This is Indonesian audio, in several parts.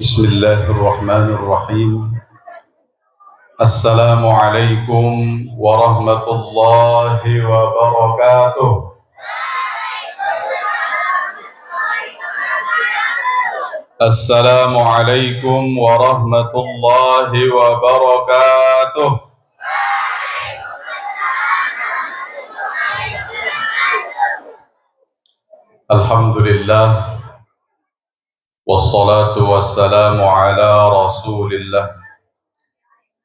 Bismillahirrahmanirrahim. Assalamualaikum warahmatullahi wabarakatuh. Assalamualaikum warahmatullahi wabarakatuh. Alhamdulillah. Wassalatu wassalamu ala rasulillah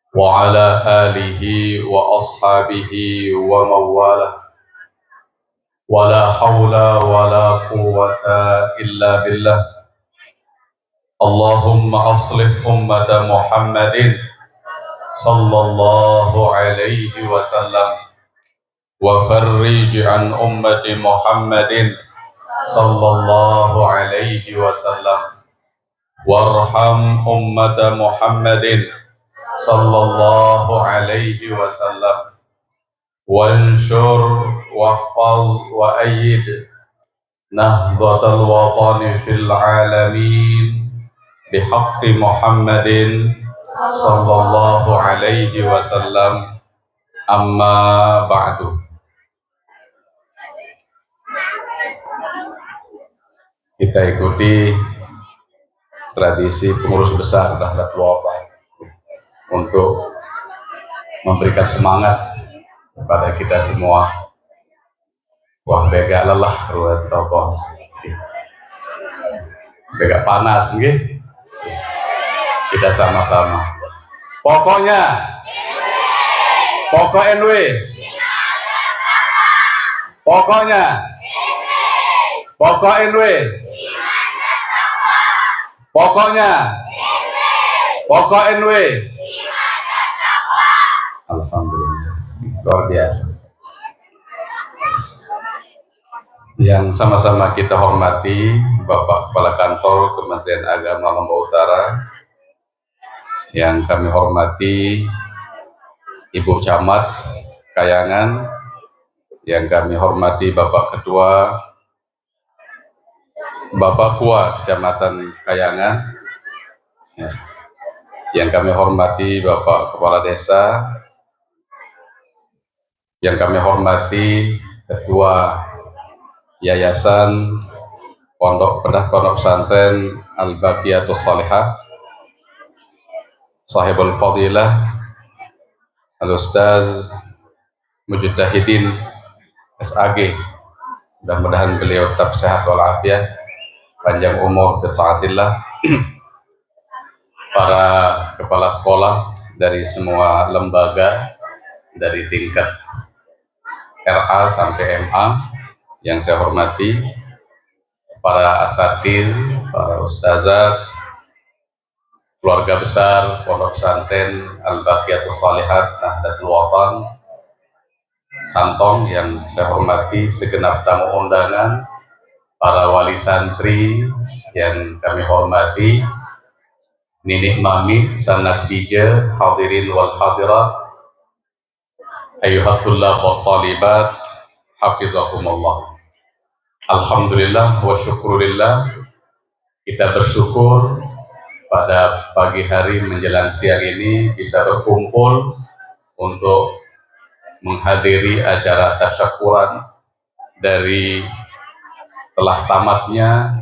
wa ala alihi wa ashabihi wa mawalah. Wa la hawla wa la quwwata illa billah. Allahumma aslih ummata Muhammadin sallallahu alaihi wasallam wa farrij an ummati Muhammadin sallallahu alaihi wasallam warham ummata Muhammadin sallallahu alaihi wasallam wanshur wahfaz wa ayyid nahdatal watani fil alamin bihaqqi Muhammadin sallallahu alaihi wasallam. Amma ba'du. Kita ikuti tradisi pengurus besar Nahdlatul Wathon untuk memberikan semangat kepada kita semua. Wah, bega lelah ruwet tokoh. Bega panas nggih. Kita sama-sama. Pokok NW. Pokok NW. Pokok NW. Alhamdulillah, luar biasa. Yang sama-sama kita hormati Bapak Kepala Kantor Kementerian Agama Lombok Utara, yang kami hormati Ibu Camat Kayangan, yang kami hormati Bapak Ketua Bapak Kua Kecamatan Kayangan, ya, yang kami hormati Bapak Kepala Desa, yang kami hormati Ketua Yayasan Pondok Pesantren Al-Baqiyatus Shalihah, Sahibul Fadilah Al-Ustaz Mujtahidin SAG. Mudah-mudahan beliau tetap sehat walafiat, panjang umur, bertaatillah. Para kepala sekolah dari semua lembaga, dari tingkat RA sampai MA yang saya hormati, para asatiz, para ustazat, keluarga besar Pondok Pesantren Al-Baqiyatus Shalihat Nahdlatul Wathon Santong yang saya hormati, segenap tamu undangan, para wali santri yang kami hormati, Ninik Mami, Sanat Bija, hadirin wal hadirat, ayyuhatullah wa talibat, hafizakumullah. Alhamdulillah wa syukurillah, kita bersyukur pada pagi hari menjelang siang ini bisa berkumpul untuk menghadiri acara tasyakuran dari telah tamatnya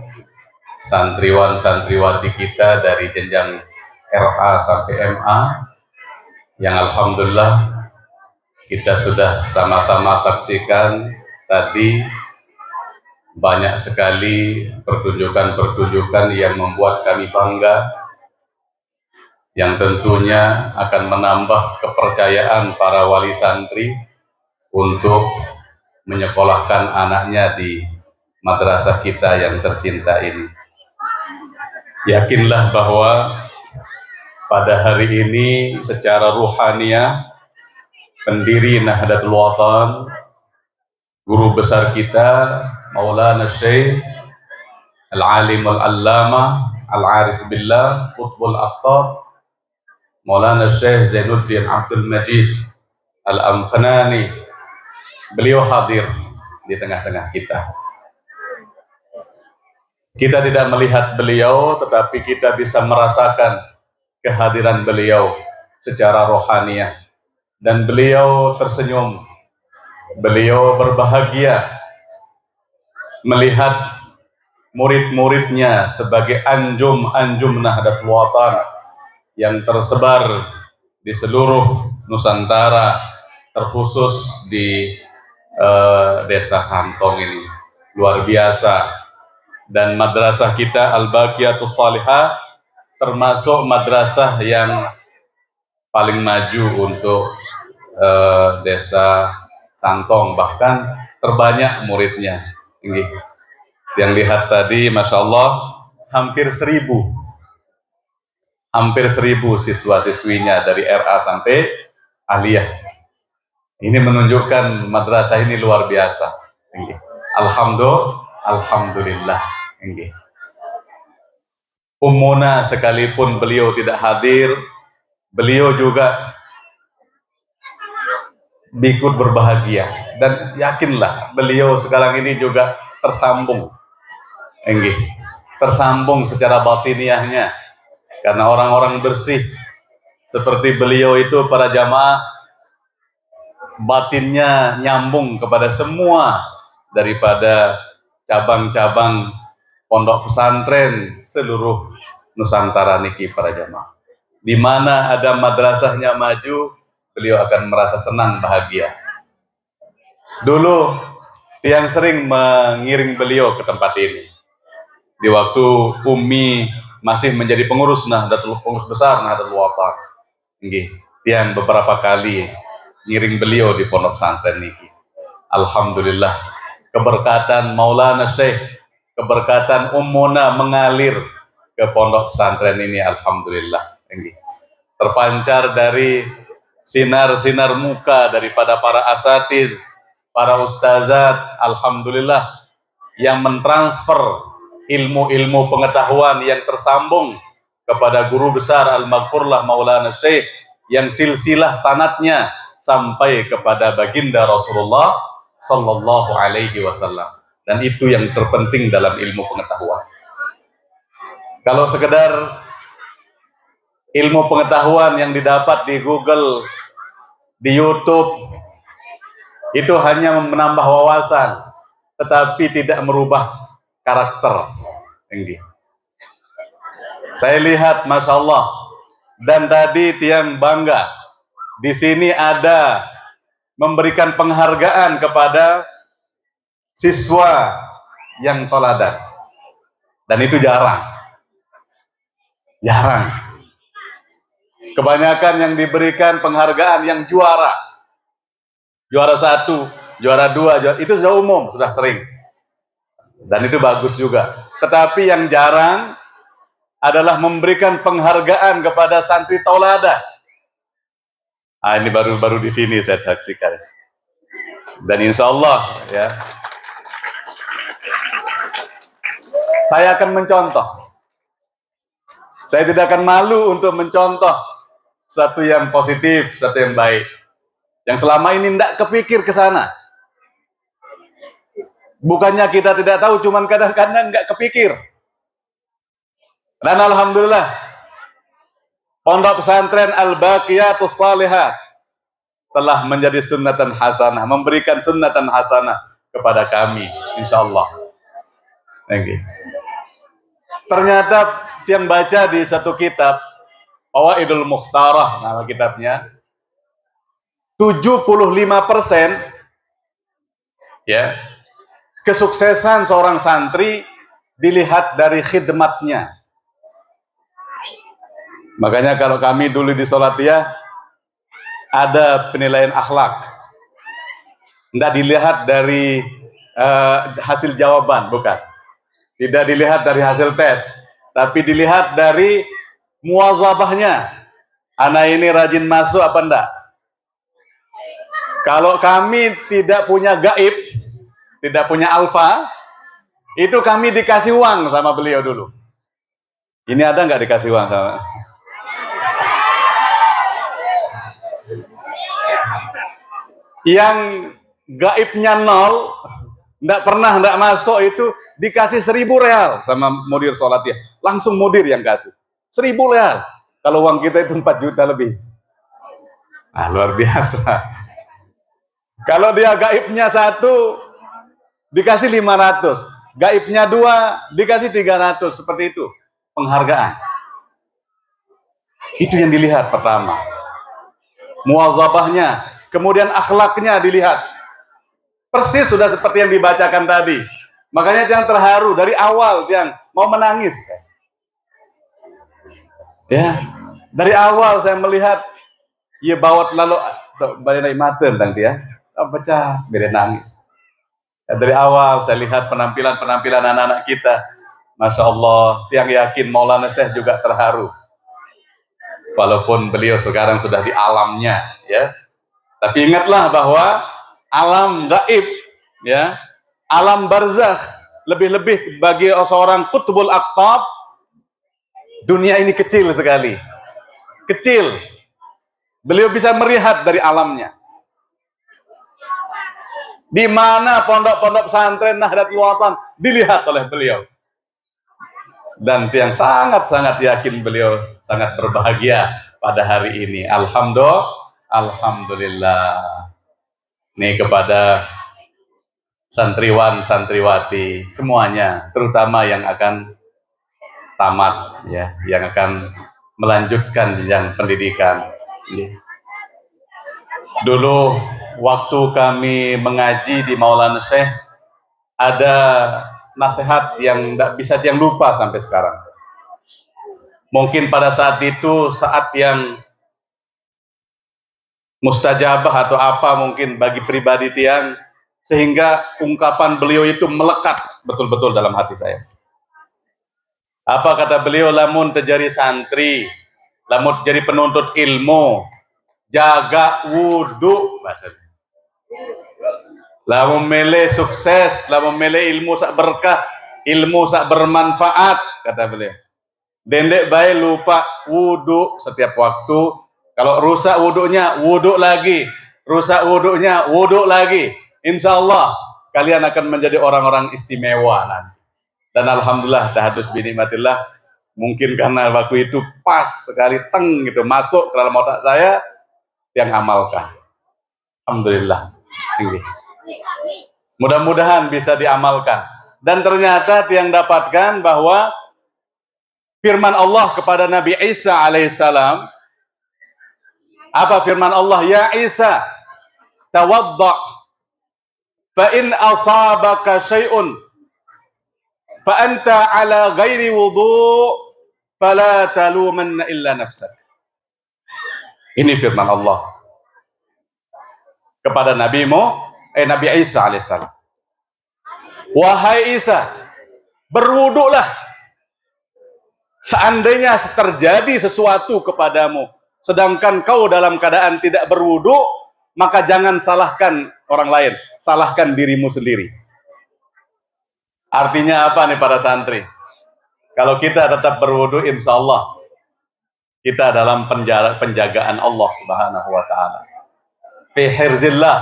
santriwan-santriwati kita dari jenjang RA sampai MA, yang alhamdulillah kita sudah sama-sama saksikan tadi. Banyak sekali pertunjukan-pertunjukan yang membuat kami bangga, yang tentunya akan menambah kepercayaan para wali santri untuk menyekolahkan anaknya di madrasah kita yang tercinta ini. Yakinlah bahwa pada hari ini secara ruhaniah pendiri Nahdlatul Watan, guru besar kita Maulana Syekh Al-Alim Al-Allamah Al-Arif Billah Qutbul Aqtab Maulana Syekh Zainuddin Abdul Majid Al-Amfanani, beliau hadir di tengah-tengah kita. Kita tidak melihat beliau, tetapi kita bisa merasakan kehadiran beliau secara rohaniah. Dan beliau tersenyum, beliau berbahagia melihat murid-muridnya sebagai anjum-anjum Nahdlatul Watan yang tersebar di seluruh Nusantara, terkhusus di desa Santong ini. Luar biasa. Dan madrasah kita Al-Baqiyatus Shalihah termasuk madrasah yang paling maju untuk desa Santong, bahkan terbanyak muridnya. Yang lihat tadi, Masya Allah, hampir 1.000 siswa-siswinya dari RA sampai Aliyah. Ini menunjukkan madrasah ini luar biasa. Alhamdulillah. Ummuna sekalipun beliau tidak hadir, beliau juga ikut berbahagia. Dan yakinlah beliau sekarang ini juga tersambung. Tersambung secara batiniahnya. Karena orang-orang bersih seperti beliau itu, para jamaah, batinnya nyambung kepada semua daripada cabang-cabang pondok pesantren seluruh Nusantara niki, para jamaah. Di mana ada madrasahnya maju, beliau akan merasa senang, bahagia. Dulu tiang sering mengiring beliau ke tempat ini. Di waktu Umi masih menjadi pengurus besar Nahdlatul Watan. Tiang beberapa kali ngiring beliau di pondok pesantren niki. Alhamdulillah, keberkatan Maulana Syekh, keberkatan Ummuna mengalir ke pondok pesantren ini. Alhamdulillah, terpancar dari sinar-sinar muka daripada para asatiz, para ustazat, alhamdulillah, yang mentransfer ilmu-ilmu pengetahuan yang tersambung kepada guru besar Al-Maghfurlah Maulana Syekh, yang silsilah sanatnya sampai kepada baginda Rasulullah Sallallahu Alaihi Wasallam. Dan itu yang terpenting dalam ilmu pengetahuan. Kalau sekedar ilmu pengetahuan yang didapat di Google, di YouTube, itu hanya menambah wawasan, tetapi tidak merubah karakter. Saya lihat, Masya Allah, dan tadi tiang bangga, di sini ada memberikan penghargaan kepada siswa yang teladan, dan itu jarang. Kebanyakan yang diberikan penghargaan yang juara 1, juara 2, itu sudah umum, sudah sering, dan itu bagus juga. Tetapi yang jarang adalah memberikan penghargaan kepada santri tauladan. Ini baru di sini saya saksikan. Dan insya Allah, ya, saya akan mencontoh. Saya tidak akan malu untuk mencontoh satu yang positif, satu yang baik, yang selama ini tidak kepikir ke sana. Bukannya kita tidak tahu, cuman kadang-kadang nggak kepikir. Dan alhamdulillah, pondok pesantren Al-Baqiyatus Shalihah telah menjadi sunnatan hasanah, memberikan sunnatan hasanah kepada kami, insya Allah. Ternyata yang baca di satu kitab, Fawaidul Mukhtarah nama kitabnya, 75% ya, kesuksesan seorang santri dilihat dari khidmatnya. Makanya kalau kami dulu di Salatiyah ada penilaian akhlak, tidak dilihat dari hasil jawaban, bukan, tidak dilihat dari hasil tes, tapi dilihat dari muwazabahnya. Anak ini rajin masuk apa enggak? Kalau kami tidak punya gaib, tidak punya alfa, itu kami dikasih uang sama beliau dulu. Ini ada nggak dikasih uang sama? Yang gaibnya nol, nggak pernah nggak masuk itu dikasih 1.000 real sama mudir sholat ya. Langsung mudir yang kasih 1.000 real. Kalau uang kita itu 4 juta lebih. Nah, luar biasa. Kalau dia gaibnya 1 dikasih 500, gaibnya 2 dikasih 300, seperti itu penghargaan. Itu yang dilihat pertama, muwazabahnya, kemudian akhlaknya dilihat. Persis sudah seperti yang dibacakan tadi. Makanya yang terharu dari awal, yang mau menangis. Ya, dari awal saya melihat ia bawat lalu banyak mata tentang dia, pecah, biar nangis. Ya, dari awal saya lihat penampilan anak-anak kita, Masya Allah, yang yakin Maulana Syekh juga terharu. Walaupun beliau sekarang sudah di alamnya, ya. Tapi ingatlah bahwa alam gaib, ya, alam barzakh, lebih-lebih bagi seorang qutbul aqtab, dunia ini kecil sekali. Kecil. Beliau bisa melihat dari alamnya. Di mana pondok-pondok pesantren Nahdlatul Watan dilihat oleh beliau. Dan yang sangat-sangat yakin beliau sangat berbahagia pada hari ini. Alhamdulillah. Ini kepada santriwan, santriwati, semuanya, terutama yang akan tamat, ya, yang akan melanjutkan jenjang pendidikan. Dulu waktu kami mengaji di Maulana Syekh, ada nasihat yang tidak bisa yang lupa sampai sekarang. Mungkin pada saat itu, saat yang mustajabah atau apa mungkin bagi pribadi tiang, sehingga ungkapan beliau itu melekat betul-betul dalam hati saya. Apa kata beliau? Lamun terjadi santri, lamun jadi penuntut ilmu, jaga wudhu, maksudnya. Lamun mele sukses, lamun mele ilmu sak berkah, ilmu sak bermanfaat, kata beliau. Dendek baik lupa wudhu setiap waktu. Kalau rusak wudhunya, wudhu lagi. Rusak wudhunya, wudhu lagi. Insya Allah kalian akan menjadi orang-orang istimewa nanti. Dan alhamdulillah, tahadus binikmatillah, mungkin karena waktu itu pas sekali teng gitu masuk ke dalam otak saya, yang amalkan. Alhamdulillah. Mudah-mudahan bisa diamalkan. Dan ternyata yang dapatkan bahwa firman Allah kepada Nabi Isa alaihissalam, apa firman Allah? Ya Isa, tawadda, fa in asabaka syai'un fa anta ala ghairi wudu' fala talumanna illa nafsak. Ini firman Allah kepada Nabi Isa alaihissalam. Wahai Isa, berwuduklah seandainya terjadi sesuatu kepadamu sedangkan kau dalam keadaan tidak berwudu, maka jangan salahkan orang lain, salahkan dirimu sendiri. Artinya apa nih para santri? Kalau kita tetap berwudu, insya Allah kita dalam penjagaan Allah Subhanahu wa ta'ala. Fi hirzillah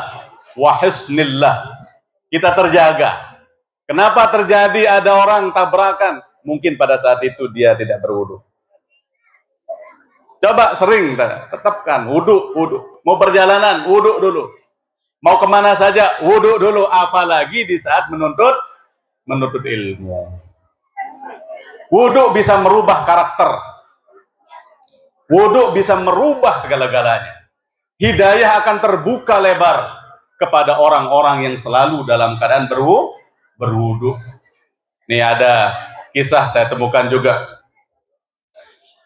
wa husnillah. Kita terjaga. Kenapa terjadi ada orang tabrakan? Mungkin pada saat itu dia tidak berwudu. Coba sering tetapkan wudu. Mau perjalanan, wudu dulu. Mau kemana saja, wudu dulu. Apalagi di saat menuntut ilmu. Wudu bisa merubah karakter. Wudu bisa merubah segala-galanya. Hidayah akan terbuka lebar kepada orang-orang yang selalu dalam keadaan berwudu. Ini ada kisah saya temukan juga.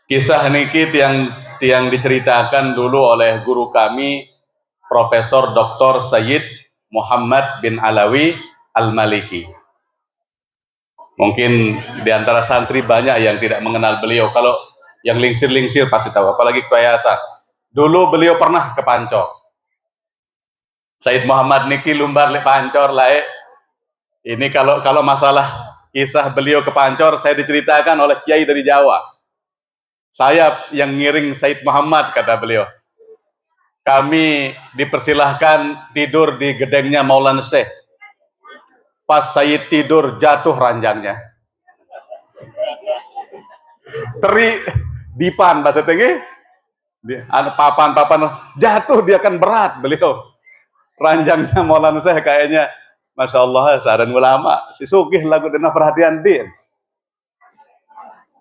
Kisah nikit yang diceritakan dulu oleh guru kami, Profesor Dr. Sayyid Muhammad bin Alawi Al-Maliki. Mungkin di antara santri banyak yang tidak mengenal beliau. Kalau yang lingsir-lingsir pasti tahu, apalagi Kiai Hasan. Dulu beliau pernah ke Pancor. Said Muhammad niki lumbar le Pancor lah. Ini kalau masalah kisah beliau ke Pancor, saya diceritakan oleh kiai dari Jawa. Saya yang ngiring Said Muhammad, kata beliau. Kami dipersilahkan tidur di gedengnya Maulana Syekh. Pas Said tidur, jatuh ranjangnya. Teri dipan bahasa tinggi. Papan jatuh, dia kan berat beliau. Ranjangnya Maulana Syekh kayaknya, Masya Allah, saran ulama. Si sugih lagu dena perhatian din.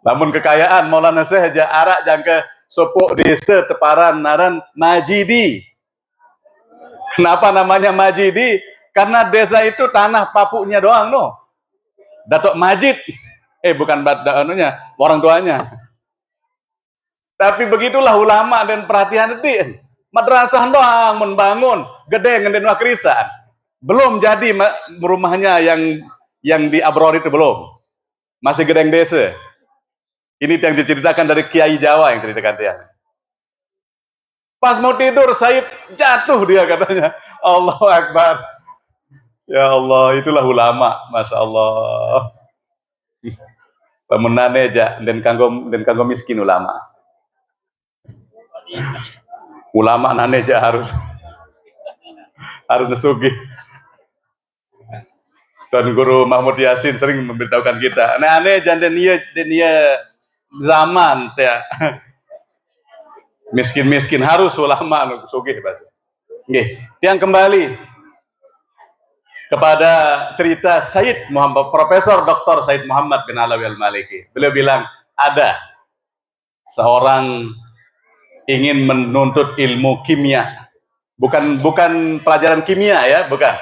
Namun kekayaan Maulana Syekh arak jangka sepuk desa teparan naran Majidi. Kenapa namanya Majidi? Karena desa itu tanah papuknya doang, no. Datuk Majid. Bukan anunya, orang tuanya. Tapi begitulah ulama dan perhatian din. Madrasah doang membangun, gede ngeden wakrisan. Belum jadi rumahnya yang di Abror itu belum. Masih gedeng desa. Ini yang diceritakan dari Kiai Jawa yang ceritakan dia. Pas mau tidur, Said jatuh dia katanya. Allahu Akbar. Ya Allah, itulah ulama, Masya Allah. Pemenane aja dan kanggo miskin ulama. Ulama nane aja harus nesugih. Tuan Guru Mahmud Yasin sering memberitahukan kita. Nah, aneh jangan dia zaman ya. Miskin-miskin harus ulama sugih bahasa. Nggih, yang kembali kepada cerita Said Muhammad, Profesor Dr. Said Muhammad bin Alawi Al-Maliki. Beliau bilang ada seorang ingin menuntut ilmu kimia. Bukan pelajaran kimia ya, bukan.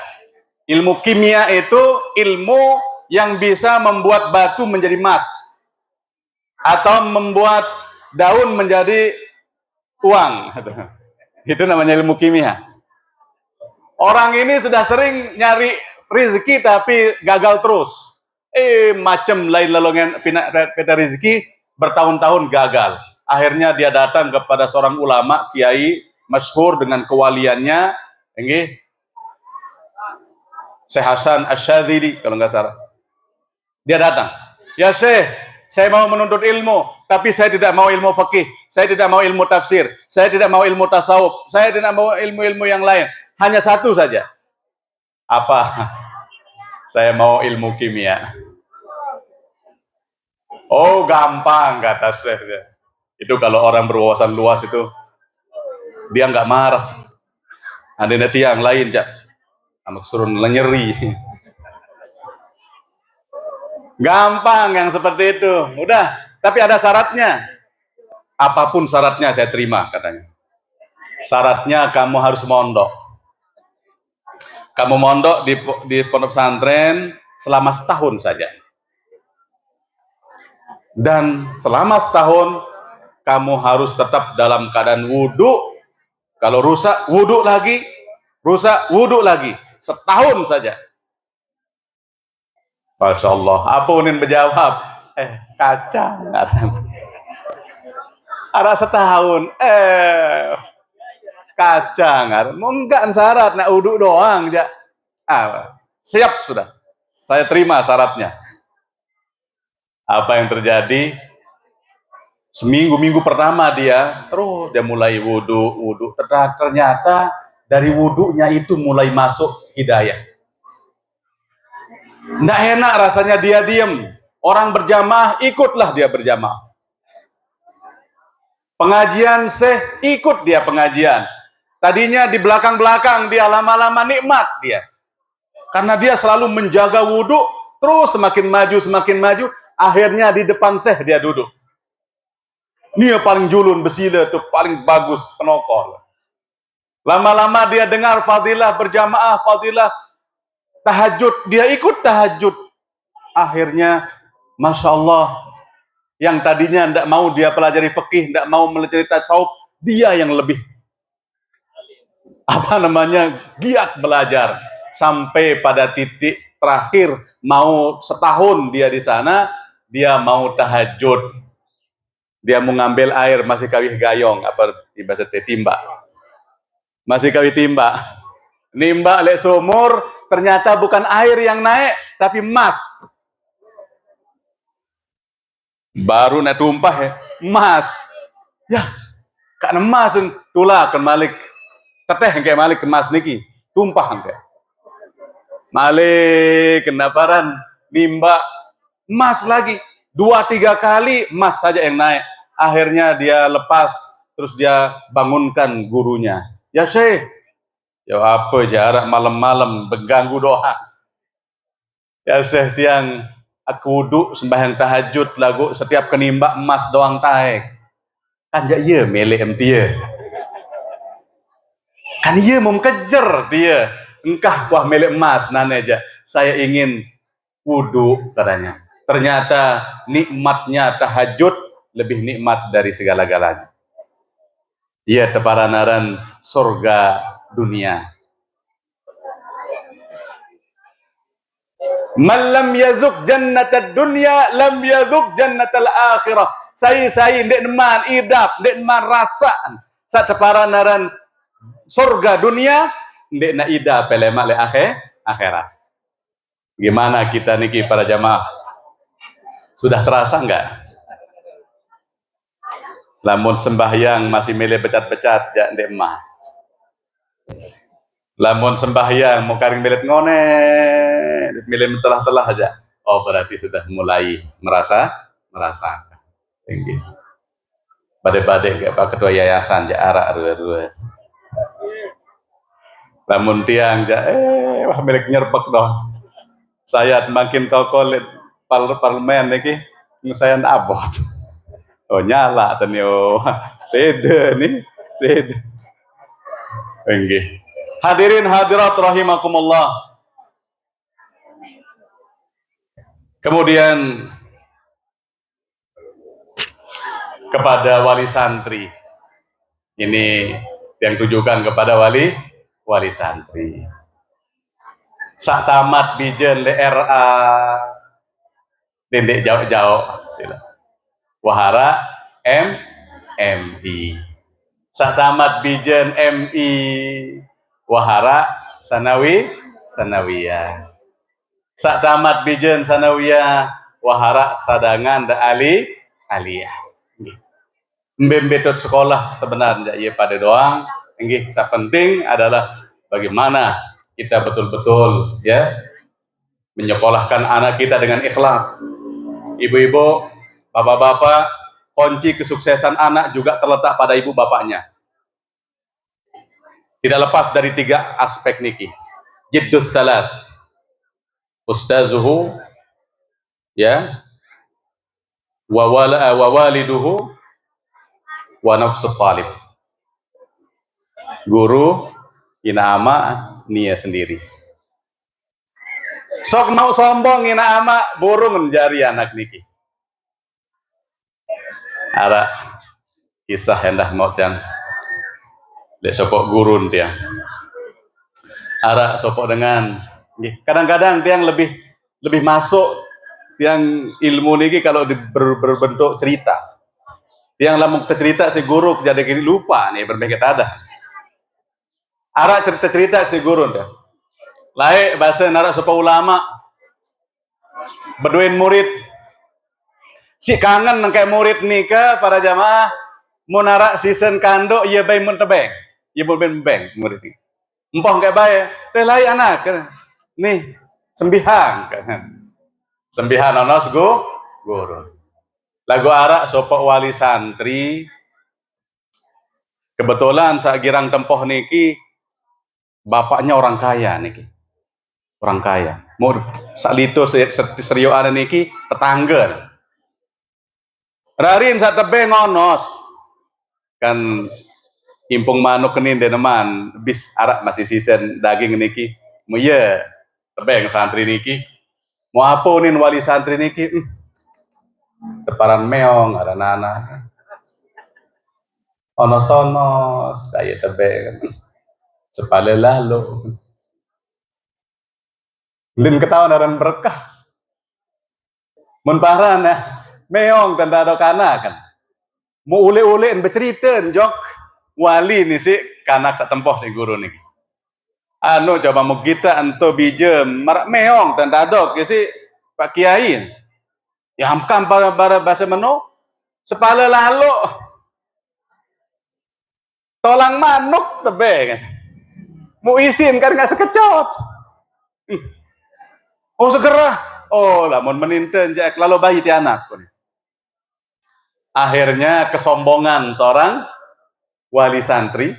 Ilmu kimia itu ilmu yang bisa membuat batu menjadi emas atau membuat daun menjadi uang. Itu namanya ilmu kimia. Orang ini sudah sering nyari rezeki tapi gagal terus. Macam lain lelongan peta rezeki bertahun-tahun gagal. Akhirnya dia datang kepada seorang ulama kiai masyhur dengan kewaliannya, nggih. Syekh Hasan Asyadzili kalau nggak salah. Dia datang. Ya Syekh, saya mau menuntut ilmu, tapi saya tidak mau ilmu fikih, saya tidak mau ilmu tafsir, saya tidak mau ilmu tasawuf, saya tidak mau ilmu-ilmu yang lain. Hanya satu saja. Apa? Saya mau ilmu kimia. Oh gampang kata Syekh. Itu kalau orang berwawasan luas itu dia nggak marah. Ada tiang lain ya. Anak suruh nyeri. Gampang yang seperti itu. Udah, tapi ada syaratnya. Apapun syaratnya saya terima katanya. Syaratnya kamu harus mondok. Kamu mondok di pondok pesantren selama setahun saja. Dan selama setahun kamu harus tetap dalam keadaan wudhu. Kalau rusak, wudhu lagi. Rusak, wudhu lagi. Setahun saja. Masya Allah. Apa unin berjawab? Kacang. Ada setahun. Kacang. Enggak syarat. Nak wudhu doang. Siap sudah. Saya terima syaratnya. Apa yang terjadi? Seminggu pertama dia mulai wudhu. Ternyata dari wudhunya itu mulai masuk hidayah. Nggak enak rasanya dia diem. Orang berjamaah, ikutlah dia berjamaah. Pengajian Syekh, ikut dia pengajian. Tadinya di belakang-belakang, dia lama-lama nikmat dia. Karena dia selalu menjaga wudhu, terus semakin maju. Akhirnya di depan Syekh dia duduk. Ini yang paling julun, besila tuh paling bagus, penokol. Lama-lama dia dengar fadilah berjamaah, fadilah tahajud, dia ikut tahajud. Akhirnya, Masya Allah, yang tadinya tidak mau dia pelajari fikih, tidak mau pelajari tasawuf, dia yang lebih giat belajar. sampai pada titik terakhir mau setahun dia di sana, dia mau tahajud, dia mau ngambil air masih kawih gayong apa bahasa timba, masih kawih timba, nimba lek sumur, ternyata bukan air yang naik tapi emas. Baru nak tumpah ya, emas. Ya, kak emas tulah ke Malik. Teteh kayak Malik emas niki, tumpah kayak. Malik kenaparan nimba emas lagi 2-3 kali emas saja yang naik. Akhirnya dia lepas, terus dia bangunkan gurunya. Ya Syekh, ya apa jarak malam-malam mengganggu doa. Ya Syekh tiang aku duduk sembahyang tahajud lagu setiap kenimba emas doang taek. Kan ya iya milik dia. Kan iya mau kejar dia. Engkah kuah milik emas nane aja. Saya ingin wudhu katanya. Ternyata nikmatnya tahajud lebih nikmat dari segala-galanya. Iya teparanaran surga dunia. Man lam yazuk jannatad dunya lam yazuk jannatal akhirah. Saya ndek neman idap, ndek neman rasaan. Sa teparanaran surga dunia ndek na ida pelema le akhirat. Gimana kita niki para jamaah? Sudah terasa enggak? Lamun sembahyang masih milih becat-becat ya ndek mah. Lamun sembahyang mau karing milit ngone, milih telah-telah aja. Oh berarti sudah mulai merasa. Tinggi. Badai-badai kayak Pak Ketua Yayasan ja arak rua-rua. Lamun tiang ja wah milik nyerbek dong. Saya makin toko parlemen niki saya abot. Oh nyala tadi sede nih sede. Tinggi. Hadirin hadirat rahimakumullah. Kemudian kepada wali santri. Ini yang tujukan kepada wali santri. Sak tamat bijen LRA dendek jauh-jauh. Wahara MI. Sak tamat bijen MI wahara sanawiyah. Sak tamat bijen sanawiyah wahara sadangan da aliyah. Membetot sekolah sebenarnya ya pada doang. Yang penting adalah bagaimana kita betul-betul ya menyekolahkan anak kita dengan ikhlas. Ibu-ibu, bapak-bapak, kunci kesuksesan anak juga terletak pada ibu bapaknya. Tidak lepas dari 3 aspek niki. Jiddus salat, ustazuhu, ya, wa waliduhu, wa nafsu talib. Guru, ina ama, nia sendiri. Sok mau sombong ina ama, burung menjari anak niki. Ada kisah hendak maut yang dek sopok gurun dia. Ara sopok dengan kadang-kadang tiang lebih masuk tiang ilmu niki kalau berbentuk cerita. Tiang lamun cerita si guru jadi lupa nih berbagai ada. Ara cerita si guru dia. Lain bahasa nara sopok ulama berduin murid. Si kangen nangkai murid nika para jamaah munara season kando iya bay mun tebeng. Iya mun beng murid ini. Empong kayak bae, teh lai anak nih sembihang kan. Sembihan onos guru. Lagu arak sopok wali santri. Kebetulan saat girang tempoh niki bapaknya orang kaya niki. Orang kaya. Mau salito serioan niki tetangga. Rarin saat tebeng onos kan impung manuk kenin deneman bis arak masih season daging niki. Mau iya tebeng santri niki. Mau apa nih wali santri niki? Teparan meong ada nana. Onos kayak tebeng. Sepale lalu. Lin ketahuan aran berkah. Mun parana meong tanda do kana kan. Mau ule-ule bercerita jok wali nih sih kanak satempoh si guru nih. Anu coba mau kita ento bija marak meong tanda dok ya sih Pak Kiai. Ya hamkam para bahasa meno sepala lalu tolang manuk tebe kan. Mau isin kan nggak sekecot. Oh segera. Oh lamun meninten jak lalu bayi ti anak. Akhirnya kesombongan seorang wali santri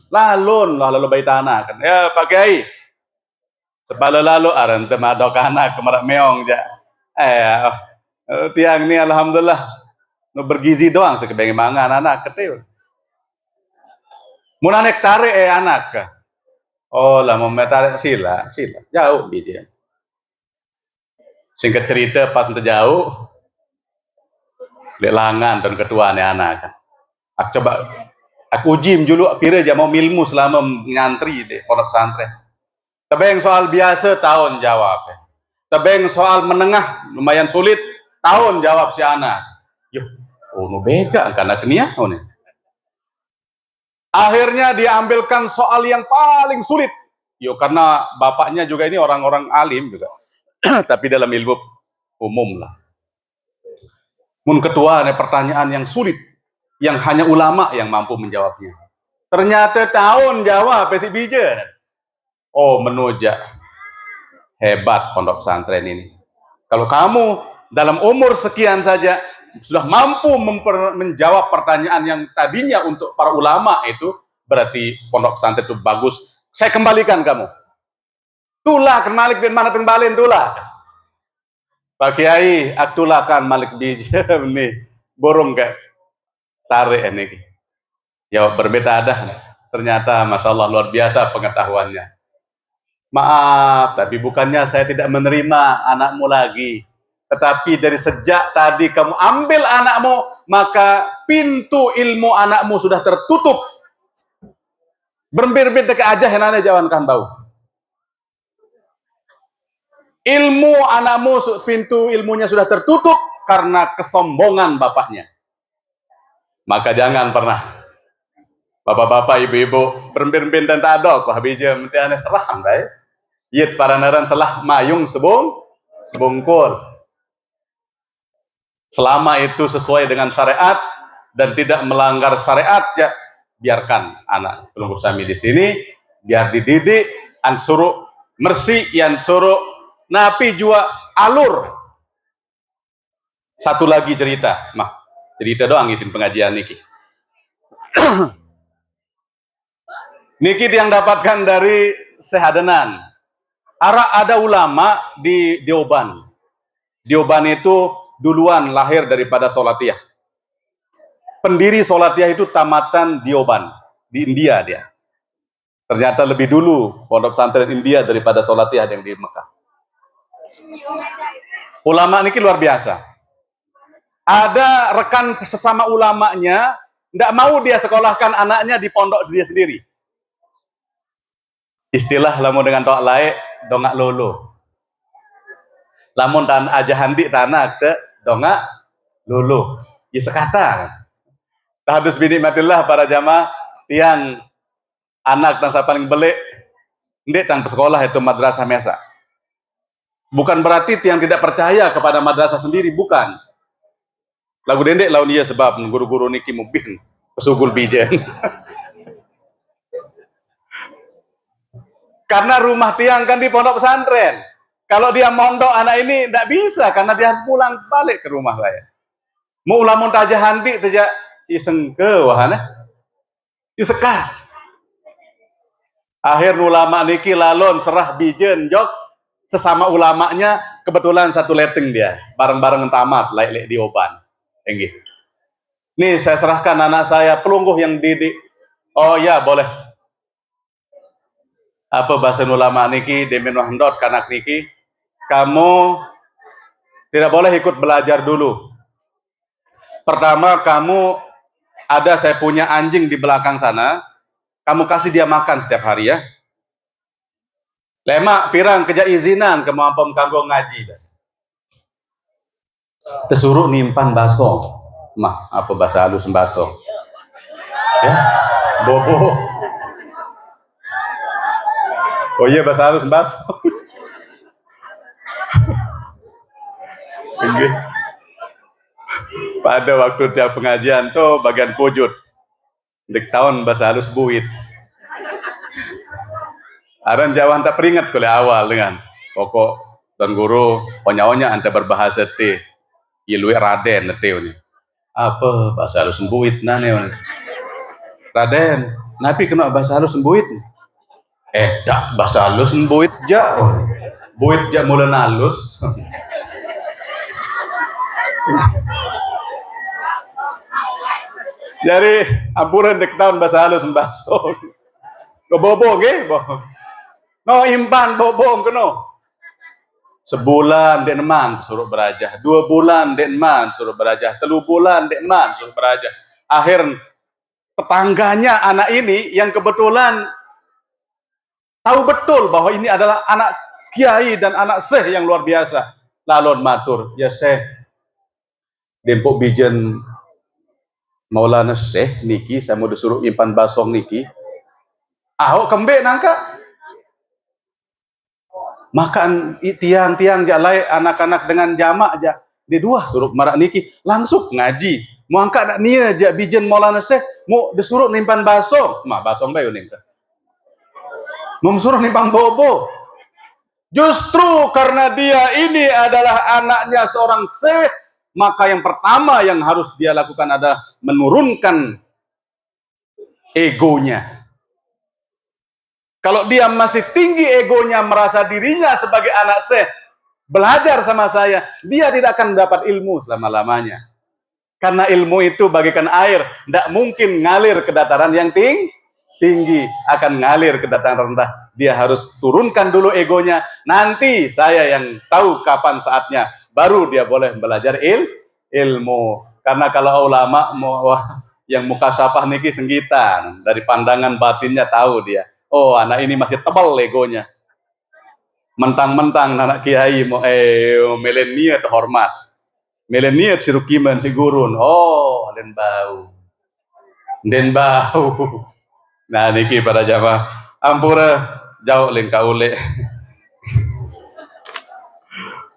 lalu bayi tanah kan. Ya Pak Kiai. Sepala lalu aran temadok anak kemarak meong ja. Tiang ni alhamdulillah nu bergizi doang sekebeng mangan anak kecil. Mun anek tarik anak. Oh lah mau tarik sila jauh biji. Singkat cerita pas ente jauh lelangan dan ketua anak. Aku coba aku uji dulu pira aja mau ilmu selama ngantri di pondok pesantren. Tebeng soal biasa tahun jawab. Tebeng soal menengah lumayan sulit tahun jawab si anak. Yo, oh nu bega karena kenia oh nih. Akhirnya diambilkan soal yang paling sulit. Yo karena bapaknya juga ini orang-orang alim juga. Tapi dalam ilmu umum lah. Mun ketua ada pertanyaan yang sulit yang hanya ulama yang mampu menjawabnya. Ternyata tahun jawab si bija. Oh menujak hebat pondok pesantren ini. Kalau kamu dalam umur sekian saja sudah mampu menjawab pertanyaan yang tadinya untuk para ulama itu, berarti pondok pesantren itu bagus. Saya kembalikan kamu. Tulah kan Malik bin mana kembaliin tulah. Pak Kiai, aktulah kan Malik bija nih. Borong kayak tarik ini. Ya berbeda ada. Ternyata Masya Allah luar biasa pengetahuannya. Maaf, tapi bukannya saya tidak menerima anakmu lagi. Tetapi dari sejak tadi kamu ambil anakmu, maka pintu ilmu anakmu sudah tertutup. Bermbir-bir dekat aja yang aneh jawankan bau. Ilmu anakmu, pintu ilmunya sudah tertutup karena kesombongan bapaknya. Maka jangan pernah bapak-bapak, ibu-ibu bermbir-bir dan tak ada kok habija mesti aneh seraham baik. Yit para naran salah mayung sebungkul. Selama itu sesuai dengan syariat dan tidak melanggar syariat, ya biarkan anak pelungguh sami di sini biar dididik, ansuru mersi, ansuru napi jua alur. Satu lagi cerita, cerita doang isin pengajian niki. Niki yang dapatkan dari Sehadenan. Ada ulama di Dioban. Dioban itu duluan lahir daripada Solatiyah. Pendiri Solatiyah itu tamatan Dioban. Di India dia. Ternyata lebih dulu pondok pesantren India daripada Solatiyah yang di Mekah. Ulama ini luar biasa. Ada rekan sesama ulamanya, tidak mau dia sekolahkan anaknya di pondok dia sendiri. Istilah lamun dengan tok lae dongak lolo. Lamun tan aja handi tanah ke dongak lolo. Ya sekata. Tahadus binikmatillah para jamaah yang anak nasa paling belik ndek tan sekolah itu madrasah mesa. Bukan berarti yang tidak percaya kepada madrasah sendiri, bukan. Lagu dendek laun iya sebab guru-guru niki mubin pesugul bijen. Karena rumah tiang kan di pondok pesantren. Kalau dia mondok anak ini tidak bisa karena dia harus pulang balik ke rumah lah ya. Mau lamun taja hanti taja iseng ke wahana. Isekah. Akhir ulama niki lalon serah bijen jok sesama ulamanya kebetulan satu letting dia bareng-bareng tamat laik di Oban. Enggih. Nih saya serahkan anak saya pelungguh yang didik. Oh ya boleh. Apa bahasa ulama niki demen wahdot kanak niki kamu tidak boleh ikut belajar dulu. Pertama kamu ada saya punya anjing di belakang sana, kamu kasih dia makan setiap hari ya. Lemak pirang keja izinan kemampuan kanggo ngaji. Tesuruh nimpan baso. Mah, apa bahasa halus baso? Ya, bobo. Oh iya bahasa halus baso. Pada waktu tiap pengajian tuh bagian pojok. Dek tahun bahasa halus buit. Aran Jawa tak peringat kole awal dengan pokok dan guru onya-onya anta berbahasa te. Ilue Raden te ini. Apa bahasa halus buit nane. Raden, napi kena bahasa halus buit. Tak bahasa halus buit ja. Buit ja mulan halus. Jadi ampuran dek tahun bahasa halus baso. Bobo ge, bobo. No impan bobo keno. Sebulan denman suruh berajah, 2 bulan denman suruh berajah, 3 bulan denman suruh berajah. Akhir tetangganya anak ini yang kebetulan tahu betul bahwa ini adalah anak kiai dan anak syekh yang luar biasa. Lalon matur, ya syekh, dempok bijen Maulana Syekh niki saya mau disuruh impan basong niki. Ahok kembe nangka. Makan tiang-tiang jalai anak-anak dengan jamak aja. Di dua suruh marak niki langsung ngaji. Mau angkat nak nia aja bijen Maulana Syekh mau disuruh nimpan basong. Mah basong bayu nimpan. Mau suruh nimpan bobo. Justru karena dia ini adalah anaknya seorang syekh, maka yang pertama yang harus dia lakukan adalah menurunkan egonya. Kalau dia masih tinggi egonya, merasa dirinya sebagai anak syekh, belajar sama saya, dia tidak akan mendapat ilmu selama-lamanya. Karena ilmu itu bagaikan air, tidak mungkin ngalir ke dataran yang tinggi, akan ngalir ke dataran rendah. Dia harus turunkan dulu egonya, nanti saya yang tahu kapan saatnya, baru dia boleh belajar ilmu. Karena kalau ulama yang muka syafah niki senggitan, dari pandangan batinnya tahu dia, oh anak ini masih tebal egonya. Mentang-mentang anak kiai mau milenial terhormat, milenial si rukiman si gurun, oh den bau. Nah niki para jamaah ampura jauh lengkau ule.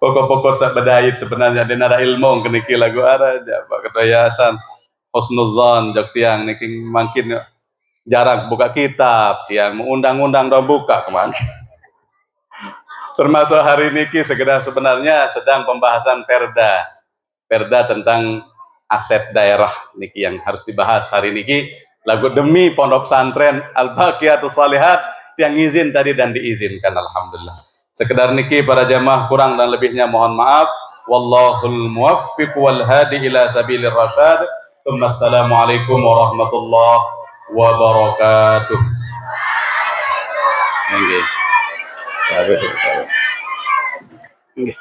Pokok-pokok sabadait sebenarnya den ada ilmu keniki lagu ara Pak Kedayasan husnuzan jak tiang niki makin jarang buka kitab, tiang undang-undang dong buka kemana. Termasuk hari niki sebenarnya sedang pembahasan perda tentang aset daerah niki yang harus dibahas hari niki. Lagu demi pondok pesantren Al-Baqiyatus Shalihat yang izin tadi dan diizinkan, alhamdulillah. Sekedar niki para jamaah kurang dan lebihnya mohon maaf. Wallahul muwaffiq wal hadi ila sabilir rasyad. Assalamualaikum warahmatullahi wabarakatuh. Nggih. Nggih.